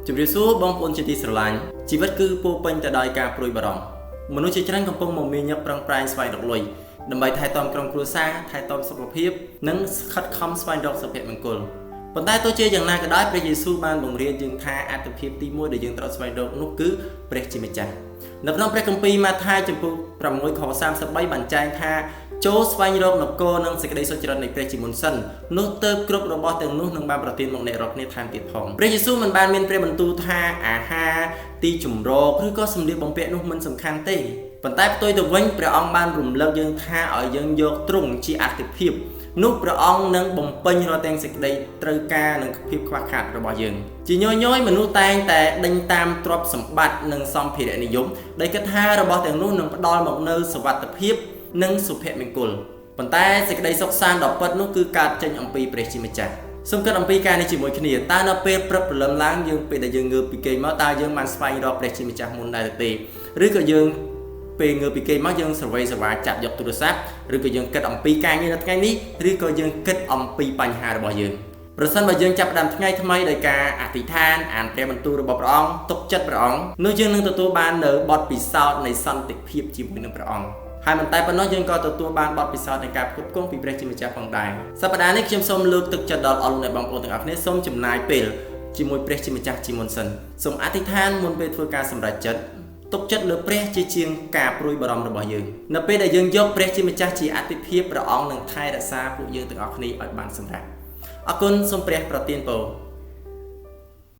ជំរាបសួរបងប្អូនជាទីស្រឡាញ់ជីវិតគឺពោពេញទៅដោយការព្រួយបារម្ភមនុស្សជាច្រើនកំពុងមមាញឹកប្រឹងប្រែងស្វែងរកលុយដើម្បីថែទាំក្រុមគ្រួសារថែទាំសុខភាពនិងខិតខំស្វែងរកសុភមង្គលប៉ុន្តែទោះជាយ៉ាងណាក៏ដោយព្រះយេស៊ូវបានបង្រៀនយើងថាអត្ថិភាពទី1ដែលយើងត្រូវស្វែងរកនោះគឺព្រះជាម្ចាស់នៅក្នុងព្រះគម្ពីរម៉ាថាយចំពុក6ខ33បានចែងថាចូលស្វែងរកនគរនិងសេចក្តីសុចរិតនៃព្រះជាមុនសិននោះទើបគ្រប់របស់ទាំងនោះនឹងបានប្រទានមកអ្នករាល់គ្នាថែមទៀតផងព្រះយេស៊ូវមិនបានមានព្រះបន្ទូលថាអាហារទីជម្រកឬក៏សម្លៀកបំពាក់នោះមិនសំខាន់ទេប៉ុន្តែផ្ទុយទៅវិញព្រះអង្គបានរំលឹកយើងថាឲ្យយើងយកទ្រង់ជាអាទិភាពនោះព្រះអង្គនឹងបំពេញរាល់ទាំងសេចក្តីត្រូវការនិងភាពខ្វះខាតរបស់យើងជាញយមនុស្សតែងតែដេញតាមទ្រព្យសម្បត្តិនិងសម្ភារៈនិយមដែលគិតថារបស់ទាំងនោះនឹងផ្ដល់មកនូវសុវត្ថិភាពនិងសុភមង្គលប៉ុន្តែសេចក្តីសុខសាន្តដ៏ពិតនោះគឺកើតចេញអំពីព្រះជាម្ចាស់សូមគិតអំពីការនេះជាមួយគ្នាតើនៅពេលព្រឹកព្រលឹមឡើងយើងពេលដែលយើងងើបពីគេងមកតើយើងបានស្វែងរកព្រះជាម្ចាស់មុនដែរទេឬក៏យើងពេលងើបពីគេងមកយើងស្រវេសវ៉ាចាប់យកទូរស័ព្ទឬក៏យើងគិតអំពីការងារនៅថ្ងៃនេះឬក៏យើងគិតអំពីបញ្ហារបស់យើងប្រសិនបើយើងចាប់ផ្ដើមថ្ងៃថ្មីដោយការអធិដ្ឋានអានព្រះបន្ទូលរបស់ព្រះអង្គទុកចិត្តព្រះអង្គនោះយើងនឹងទទួលបាននូវបទពិសោធន៍នៃសន្តិភាពជាមួយនឹងព្រះអង្គហើយមិនតែប៉ុណ្ណោះយើងក៏ទទួលបានបទពិសោធន៍នៃការផ្គត់ផ្គង់ពីព្រះជាម្ចាស់ផងដែរសប្តាហ៍នេះខ្ញុំសូមលើកទឹកចិត្តដល់អស់លោកអ្នកបងប្អូនទាំងអស់គ្នាសូមចំណាយពេលជាមួយព្រះជាម្ចាស់ជាមុនសិនសូមអធិដ្ឋានមុនពេលធ្វើការសម្រេចចិត្តទុកចិត្តលើព្រះជាជាងការព្រួយបារម្ភរបស់យើងនៅពេលដែលយើងយកព្រះជាម្ចាស់ជាអាទិភាពព្រះអង្គនឹងថែរក្សាពួកយើងទាំងអស់គ្នាឲ្យបានសម្រេចអរគុណសូមព្រះប្រទានពរ